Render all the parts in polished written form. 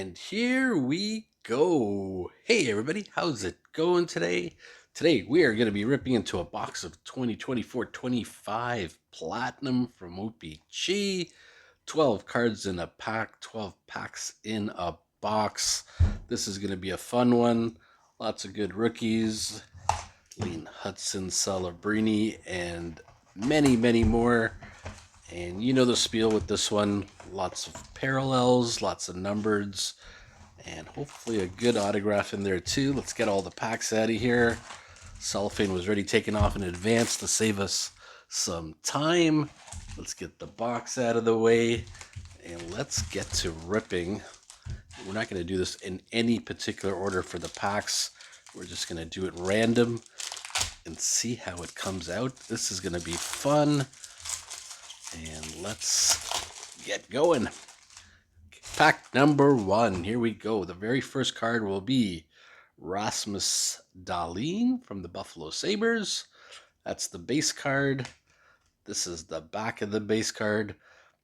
And here we go. Hey everybody, how's it going today? Today we are going to be ripping into a box of 2024-25 Platinum from O-PEE-CHEE. 12 cards in a pack, 12 packs in a box. This is going to be a fun one. Lots of good rookies. Lean Hudson, Celebrini, and many more. And you know the spiel with this one. Lots of parallels, lots of numbers, and hopefully a good autograph in there too. Let's get all the packs out of here. Cellophane was already taken off in advance to save us some time. Let's get the box out of the way and let's get to ripping. We're not going to do this in any particular order for the packs. We're just going to do it random and see how it comes out. This is going to be fun. And let's get going. Pack number 1. Here we go. The very first card will be Rasmus Dahlin from the Buffalo Sabres. That's the base card. This is the back of the base card.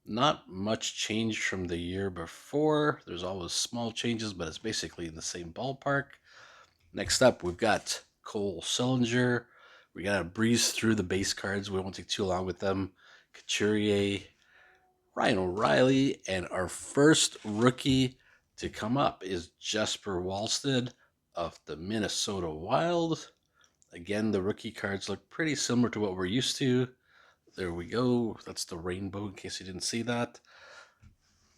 Not much change from the year before. There's always small changes, but it's basically in the same ballpark. Next up, we've got Cole Sillinger. We got to breeze through the base cards. We won't take too long with them. Couturier, Ryan O'Reilly, and our first rookie to come up is Jesper Wallstedt of the Minnesota Wild. Again, the rookie cards look pretty similar to what we're used to. There we go. That's the rainbow in case you didn't see that.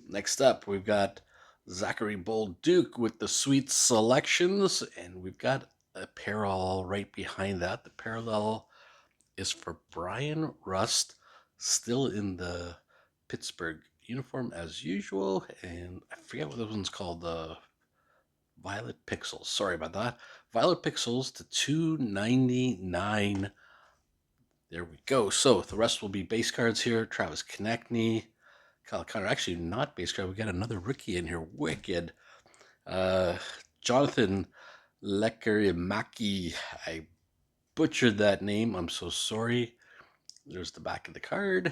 Next up, we've got Zachary Bolduc with the sweet selections, and we've got a parallel right behind that. The parallel is for Brian Rust, still in the Pittsburgh uniform as usual, and I forget what this one's called, the Violet Pixels. Sorry about that. Violet Pixels to 299. There we go. So the rest will be base cards here. Travis Konechny, Kyle Connor. Actually, not base card. We got another rookie in here. Wicked. Jonathan Lekkerimäki. I butchered that name. I'm so sorry. There's the back of the card.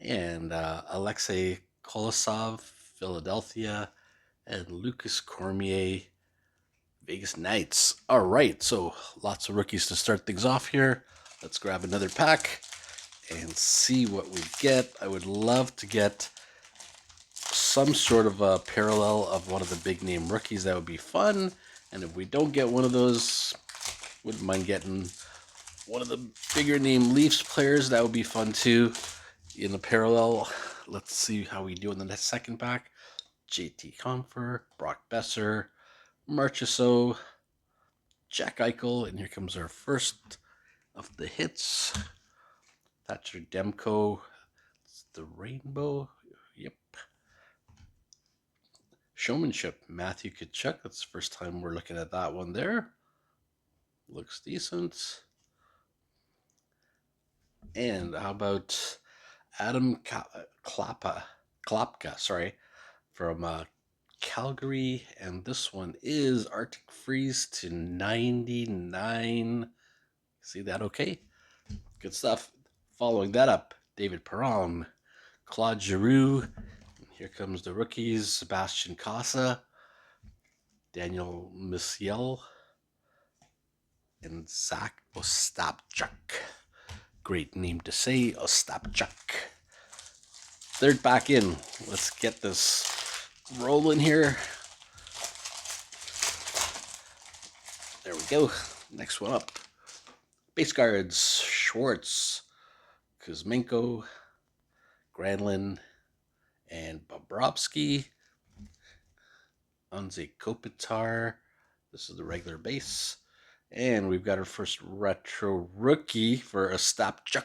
And Alexei Kolosov, Philadelphia, and Lucas Cormier, Vegas Knights. All right, so lots of rookies to start things off here. Let's grab another pack and see what we get. I would love to get some sort of a parallel of one of the big name rookies. That would be fun. And if we don't get one of those, wouldn't mind getting one of the bigger name Leafs players. That would be fun too. In the parallel, let's see how we do in the second pack. JT Compher, Brock Besser, Marchessault, Jack Eichel, and here comes our first of the hits. Thatcher Demko. It's the rainbow. Yep. Showmanship, Matthew Tkachuk. That's the first time we're looking at that one there. Looks decent. And how about Adam Klapka, sorry, from Calgary, and this one is Arctic Freeze to 99. See that? Okay, good stuff. Following that up, David Perron, Claude Giroux. Here comes the rookies: Sebastian Casa, Daniel Misiel, and Zach Ostapchuk. Great name to say, Ostapchuk. Third back in. Let's get this rolling here. There we go. Next one up. Base cards: Schwartz, Kuzmenko, Granlund, and Bobrovsky. Anze Kopitar. This is the regular base. And we've got our first retro rookie for Ostapchuk,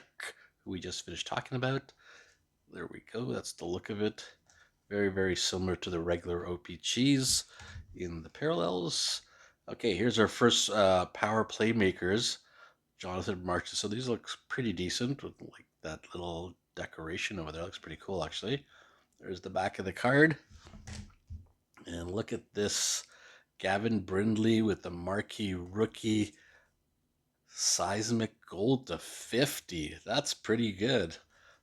who we just finished talking about. There we go. That's the look of it. Very similar to the regular O-PEE-CHEEs in the parallels. Okay, here's our first power playmakers. Jonathan Marchessault. So these look pretty decent with like that little decoration over there. Looks pretty cool, actually. There's the back of the card. And look at this. Gavin Brindley with the marquee rookie seismic gold to 50. That's pretty good.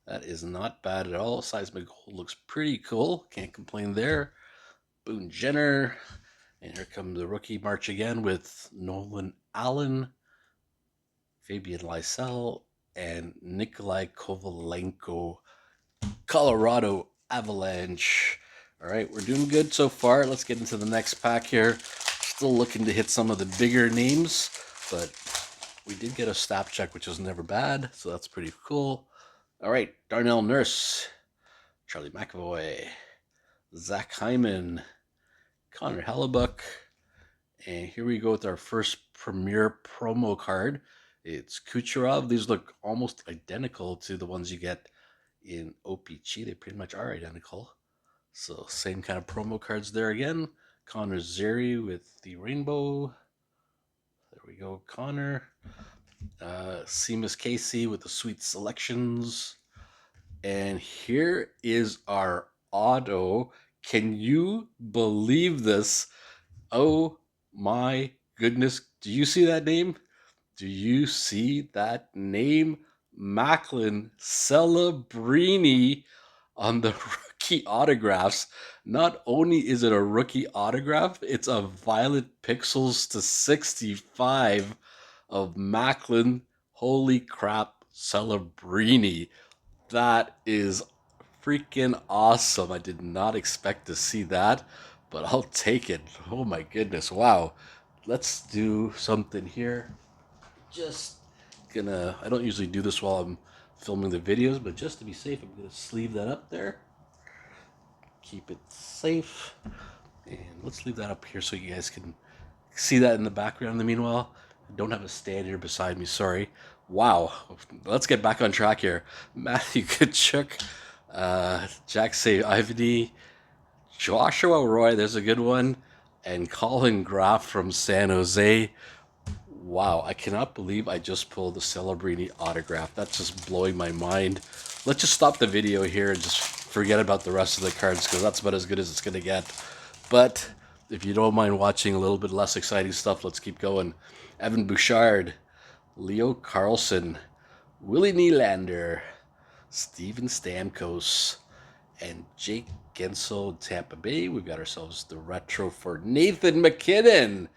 That is not bad at all. Seismic gold looks pretty cool. Can't complain there. Boone Jenner. And here comes the rookie march again with Nolan Allen, Fabian Lysell, and Nikolai Kovalenko, Colorado Avalanche. All right, we're doing good so far. Let's get into the next pack here. Still looking to hit some of the bigger names, but we did get a stat check, which is never bad, so that's pretty cool. All right, Darnell Nurse, Charlie McAvoy, Zach Hyman, Connor Hellebuck, and here we go with our first Premier promo card. It's Kucherov. These look almost identical to the ones you get in O-PEE-CHEE. They pretty much are identical. So same kind of promo cards there again. Connor Zary with the rainbow. There we go, Connor. Seamus Casey with the sweet selections. And here is our auto. Can you believe this? Oh my goodness. Do you see that name? Do you see that name? Macklin Celebrini on the rookie autographs. Not only is it a rookie autograph, it's a Violet Pixels to 65 of Macklin. Holy crap, Celebrini. That is freaking awesome. I did not expect to see that, but I'll take it. Oh my goodness. Wow. Let's do something here. Just gonna, I don't usually do this while I'm filming the videos, but just to be safe, I'm gonna sleeve that up there. Keep it safe. And let's leave that up here so you guys can see that in the background in the meanwhile. I don't have a stand here beside me, sorry. Wow. Let's get back on track here. Matthew Kachuk, Jack Say Ivany, Joshua Roy, there's a good one, and Colin Graff from San Jose. Wow, I cannot believe I just pulled the Celebrini autograph. That's just blowing my mind. Let's just stop the video here and just forget about the rest of the cards because that's about as good as it's going to get. But if you don't mind watching a little bit less exciting stuff, let's keep going. Evan Bouchard, Leo Carlson, Willie Nylander, Steven Stamkos, and Jake Gensel, Tampa Bay. We've got ourselves the retro for Nathan MacKinnon.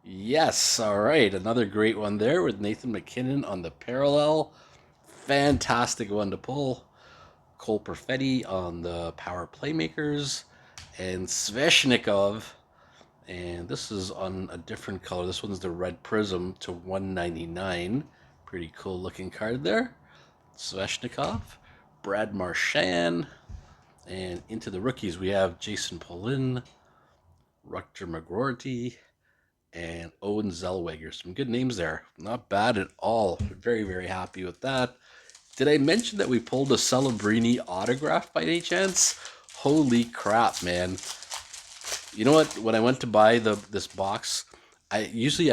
Yes, all right. Another great one there with Nathan MacKinnon on the parallel. Fantastic one to pull. Cole Perfetti on the power playmakers. And Sveshnikov. And this is on a different color. This one's the red prism to 199. Pretty cool looking card there. Sveshnikov. Brad Marchand. And into the rookies, we have Jason Polin, Rutger McGroarty, and Owen Zellweger. Some good names there. Not bad at all. Very, very happy with that. Did I mention that we pulled a Celebrini autograph by any chance? Holy crap, man. You know what? When I went to buy this box, I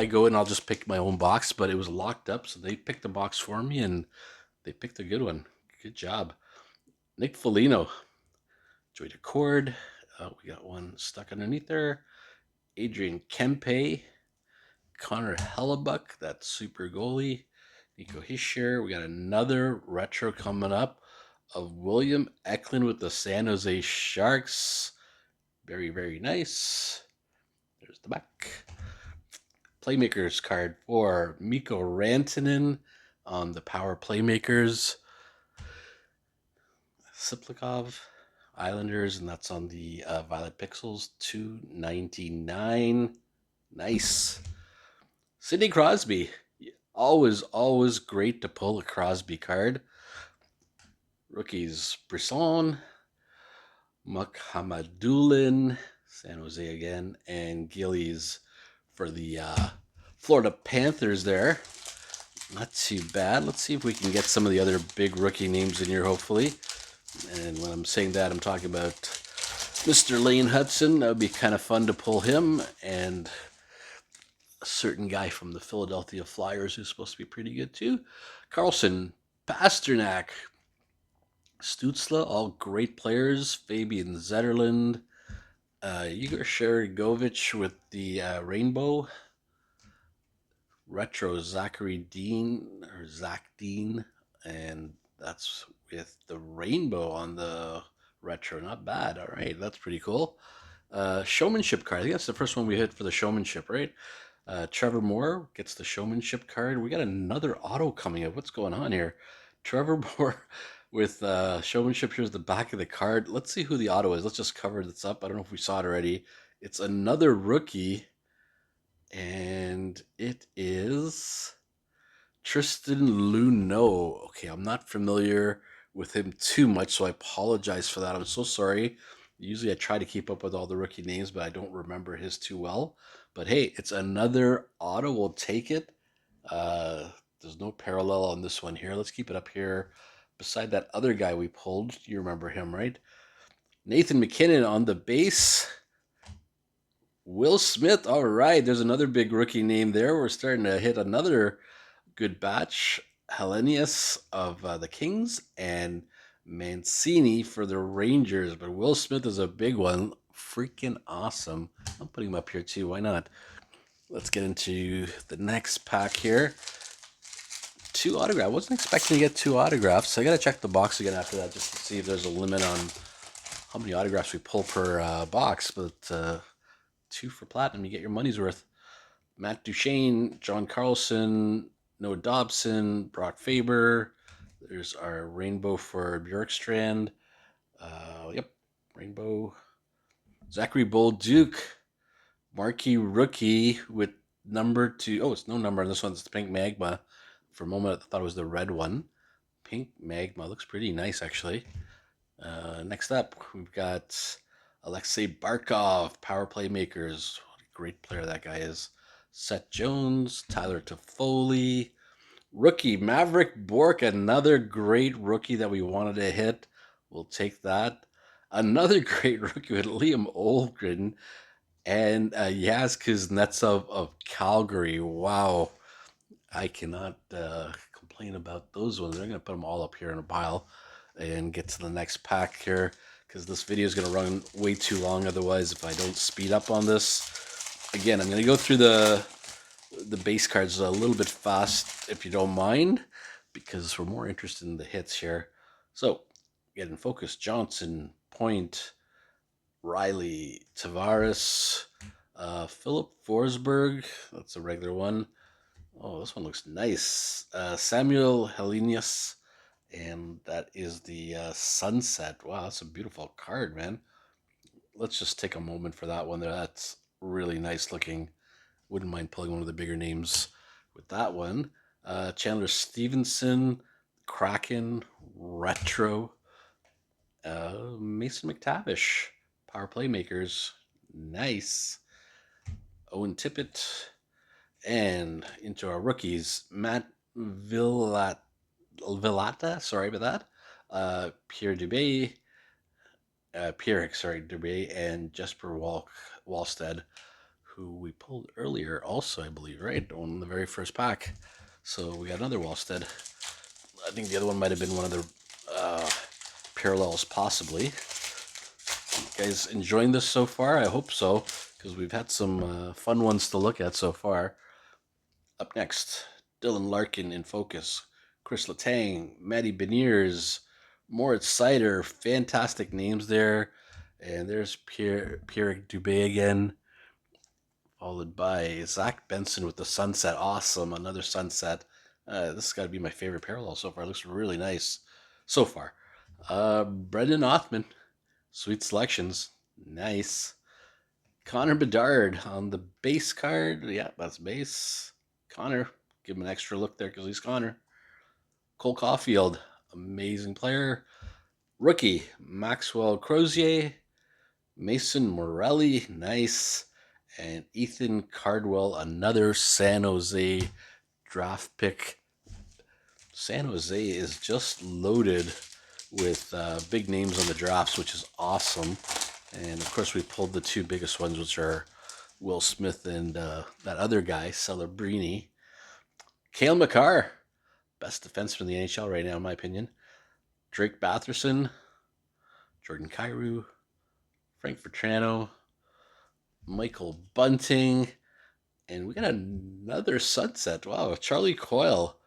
go and I'll just pick my own box, but it was locked up, so they picked the box for me, and they picked a good one. Good job. Nick Foligno, Joy Decord. We got one stuck underneath there. Adrian Kempe, Connor Hellebuck, that super goalie. Nico Hischier. We got another retro coming up of William Eklund with the San Jose Sharks. Very, very nice. There's the back. Playmakers card for Mikko Rantanen on the Power Playmakers. Siplikov, Islanders, and that's on the Violet Pixels, $2.99. Nice. Sidney Crosby. Always, always great to pull a Crosby card. Rookies, Brisson, Mukhamadullin, San Jose again, and Gillies for the Florida Panthers there. Not too bad. Let's see if we can get some of the other big rookie names in here, hopefully. And when I'm saying that, I'm talking about Mr. Lane Hudson. That would be kind of fun to pull him. And a certain guy from the Philadelphia Flyers who's supposed to be pretty good too. Carlson, Pasternak, Stutzla, all great players. Fabian Zetterlund, Igor Sharangovich with the rainbow. Retro Zachary Dean, or Zach Dean, and that's with the rainbow on the retro. Not bad. All right, that's pretty cool. Showmanship card. I think that's the first one we hit for the showmanship, right? Trevor Moore gets the showmanship card. We got another auto coming up. What's going on here? Trevor Moore with showmanship. Here's the back of the card. Let's see who the auto is. Let's just cover this up. I don't know if we saw it already. It's another rookie, and it is Tristan Luneau. Okay, I'm not familiar with him too much, so I apologize for that. I'm so sorry. Usually I try to keep up with all the rookie names, but I don't remember his too well. But hey, it's another auto. We'll take it. Uh, there's no parallel on this one here. Let's keep it up here beside that other guy we pulled. You remember him, right? Nathan McKinnon on the base. Will Smith. All right, there's another big rookie name there. We're starting to hit another good batch. Hellenius of the Kings and Mancini for the Rangers. But Will Smith is a big one. Freaking awesome. I'm putting him up here too. Why not? Let's get into the next pack here. Two autographs. I wasn't expecting to get two autographs. I got to check the box again after that just to see if there's a limit on how many autographs we pull per box. But two for platinum, you get your money's worth. Matt Duchene, John Carlson, Noah Dobson, Brock Faber. There's our rainbow for Bjorkstrand. Yep, rainbow. Zachary Bolduc, marquee rookie with number 2. Oh, it's no number on this one. It's the pink magma. For a moment, I thought it was the red one. Pink magma looks pretty nice, actually. Next up, we've got Alexei Barkov, power playmakers. What a great player that guy is. Seth Jones, Tyler Toffoli, rookie Maverick Bork, another great rookie that we wanted to hit. We'll take that. Another great rookie with Liam Olgren and Yaz Kuznetsov of Calgary. Wow. I cannot complain about those ones. I'm going to put them all up here in a pile and get to the next pack here because this video is going to run way too long otherwise if I don't speed up on this. Again, I'm going to go through the base cards a little bit fast if you don't mind because we're more interested in the hits here. So, get in focus. Johnson, Point, Riley, Tavares, Philip Forsberg. That's a regular one. Oh, this one looks nice. Samuel Hellenius, and that is the Sunset. Wow, that's a beautiful card, man. Let's just take a moment for that one there. That's really nice looking. Wouldn't mind pulling one of the bigger names with that one. Chandler Stevenson, Kraken, Retro, Mason McTavish, Power Playmakers, nice. Owen Tippett, and into our rookies, Matt Villata, sorry about that. Pierre Dubé, Dubé, and Jesper Wallstead, who we pulled earlier, also I believe, right, on the very first pack. So we got another Wallstead. I think the other one might have been one of the parallels, possibly. You guys enjoying this so far? I hope so, because we've had some fun ones to look at so far. Up next, Dylan Larkin in focus, Chris Letang, Matty Beniers, Moritz Sider, fantastic names there. And there's Pierre Dubé again, followed by Zach Benson with the Sunset. Awesome, another Sunset. This has got to be my favorite parallel so far. It looks really nice so far. Brendan Othman, sweet selections. Nice. Connor Bedard on the base card. Yeah, that's base. Connor, give him an extra look there because he's Connor. Cole Caulfield, amazing player. Rookie, Maxwell Crozier. Mason Morelli, nice. And Ethan Cardwell, another San Jose draft pick. San Jose is just loaded with big names on the drafts, which is awesome. And of course, we pulled the two biggest ones, which are Will Smith and that other guy, Celebrini. Cale Makar, best defenseman in the NHL right now, in my opinion. Drake Batherson, Jordan Kyrou, Frank Vetrano, Michael Bunting, and we got another Sunset. Wow, Charlie Coyle.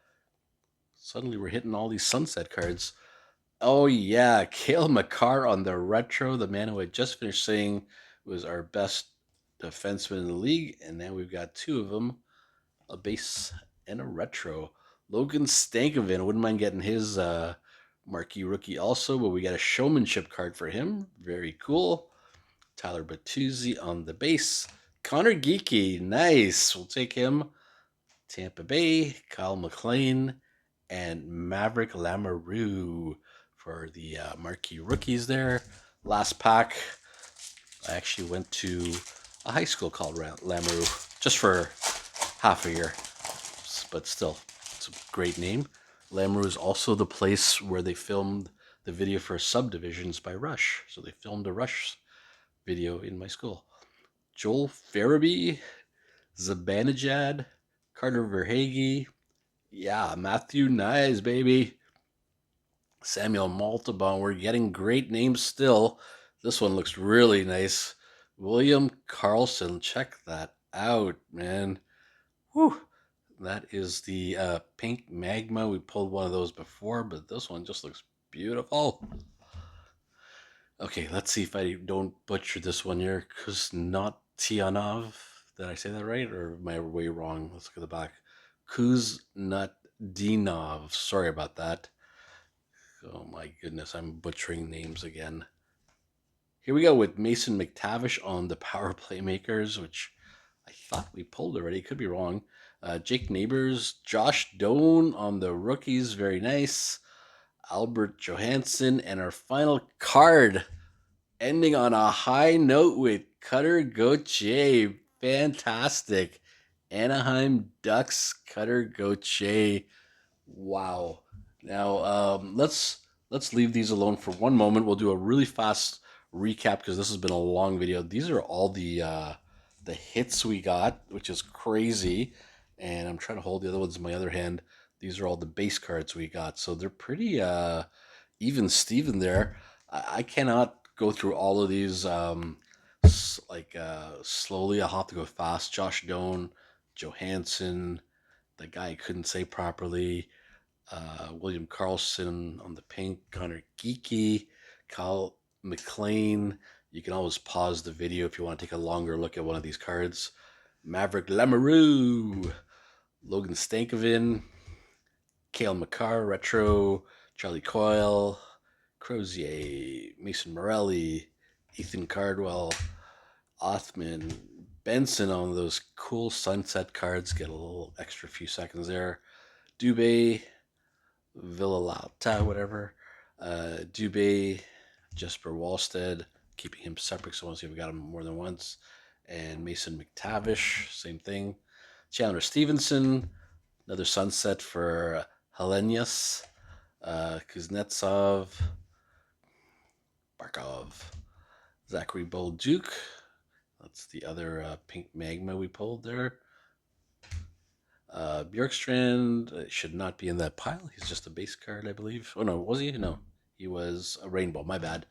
Suddenly we're hitting all these Sunset cards. Oh yeah, Cale Makar on the retro, the man who I just finished saying was our best defenseman in the league, and now we've got two of them, a base and a retro. Logan Stankoven, wouldn't mind getting his marquee rookie also, but we got a showmanship card for him. Very cool. Tyler Bertuzzi on the base. Connor Geeky, nice. We'll take him. Tampa Bay, Kyle McLean, and Maverick Lamoureux for the marquee rookies there. Last pack, I actually went to a high school called Lamoureux just for half a year, but still, it's a great name. Lamoureux is also the place where they filmed the video for Subdivisions by Rush. So they filmed a Rush video in my school. Joel Farabee, Zibanejad, Carter Verhaeghe, yeah, Matthew Nyes, baby. Samuel Maltabon. We're getting great names still. This one looks really nice. William Carlson. Check that out, man. Whew. That is the pink magma. We pulled one of those before, but this one just looks beautiful. Okay, let's see if I don't butcher this one here. Kuznetsov. Did I say that right, or am I way wrong? Let's look at the back. Kuznetsov. Sorry about that. Oh my goodness, I'm butchering names again. Here we go with Mason McTavish on the Power Playmakers, which I thought we pulled already. Could be wrong. Jake Neighbors, Josh Doan on the rookies. Very nice. Albert Johansson, and our final card ending on a high note with Cutter Gauthier. Fantastic. Anaheim Ducks, Cutter Gauthier. Wow. Now let's leave these alone for one moment. We'll do a really fast recap because this has been a long video. These are all the hits we got, which is crazy. And I'm trying to hold the other ones in my other hand. These are all the base cards we got. So they're pretty even Steven there. I cannot go through all of these slowly. I'll have to go fast. Josh Doan, Johansson, the guy I couldn't say properly. William Carlson on the pink, Connor Geeky, Kyle McLean. You can always pause the video if you want to take a longer look at one of these cards. Maverick Lamoureux, Logan Stankoven, Cale Makar, Retro, Charlie Coyle, Crozier, Mason Morelli, Ethan Cardwell, Othman, Benson on those cool sunset cards. Get a little extra few seconds there. Dubé, Villalata, whatever. Dubé, Jesper Wallstead, keeping him separate, so I want to see if we got him more than once. And Mason McTavish, same thing. Chandler Stevenson, another sunset for Helenius. Kuznetsov, Barkov, Zachary Bolduc. That's the other pink magma we pulled there. Bjorkstrand should not be in that pile. He's just a base card, I believe. Oh, no, was he? No, he was a rainbow. My bad.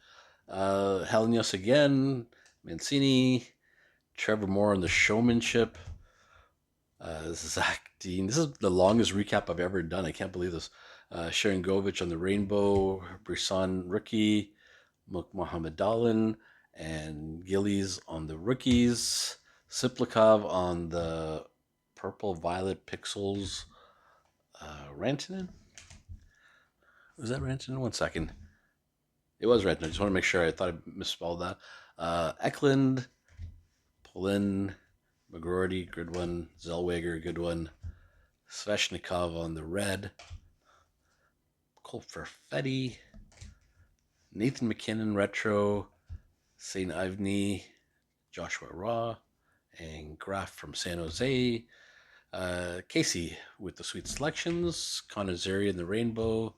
Helenius again. Mancini. Trevor Moore on the showmanship. Zach Dean. This is the longest recap I've ever done. I can't believe this. Sharon Govich on the rainbow. Brisson rookie. Mohamed Dalin. And Gillies on the rookies. Siplikov on the purple violet pixels. Rantanen? Was that Rantanen? 1 second. It was Rantanen. I just want to make sure. I thought I misspelled that. Eklund, Polin, McGroarty, good one. Zellweger, good one. Sveshnikov on the red. Cole Perfetti. Nathan McKinnon retro. St. Ivany, Joshua Raw, and Graf from San Jose. Casey with the sweet selections. Conazeri in the rainbow.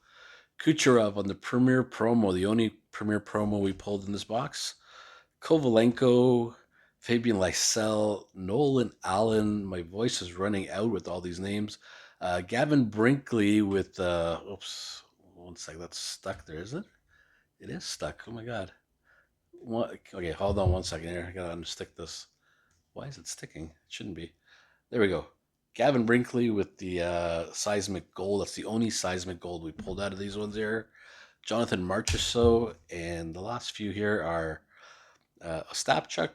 Kucherov on the premier promo, the only premier promo we pulled in this box. Kovalenko, Fabian Lysell, Nolan Allen. My voice is running out with all these names. Gavin Brinkley with, oops, 1 second, that's stuck there, is it? It is stuck, oh my god. Okay, hold on 1 second here, I gotta unstick this. Why is it sticking? It shouldn't be. There we go. Gavin Brinkley with the seismic gold. That's the only seismic gold we pulled out of these ones here. Jonathan Marchessault, and the last few here are Ostapchuk.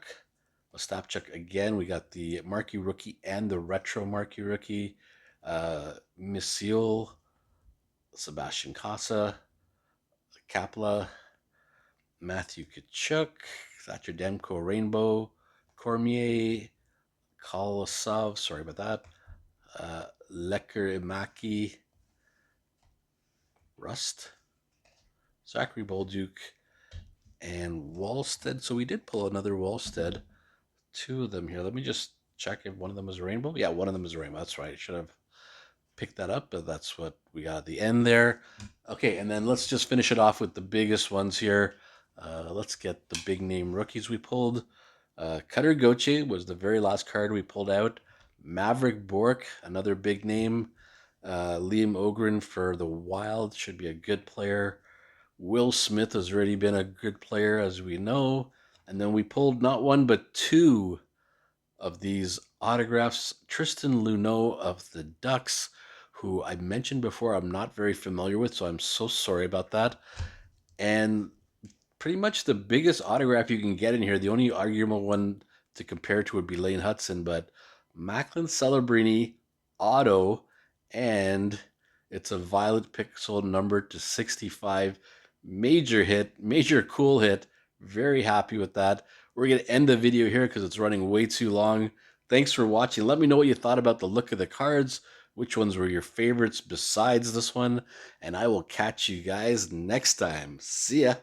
Ostapchuk again. We got the marquee rookie and the retro marquee rookie. Misil, Sebastian Casa, Kapla, Matthew Kachuk, Thatcher Demko Rainbow, Cormier, Kolosov, sorry about that, Lekker Imaki, Rust, Zachary Bolduc, and Wallstead. So we did pull another Wallstead. Two of them here. Let me just check if one of them is a rainbow. Yeah, one of them is a rainbow. That's right. I should have picked that up, but that's what we got at the end there. Okay, and then let's just finish it off with the biggest ones here. Let's get the big name rookies we pulled. Cutter Goche was the very last card we pulled out. Maverick Bork, another big name. Liam Ogren for the Wild, should be a good player. Will Smith has already been a good player, as we know. And then we pulled not one, but two of these autographs. Tristan Luneau of the Ducks, who I mentioned before I'm not very familiar with, so I'm so sorry about that. And pretty much the biggest autograph you can get in here. The only arguable one to compare to would be Lane Hudson, but Macklin Celebrini auto, and it's a violet pixel numbered to 65. Major hit, major cool hit. Very happy with that. We're going to end the video here because it's running way too long. Thanks for watching. Let me know what you thought about the look of the cards. Which ones were your favorites besides this one? And I will catch you guys next time. See ya.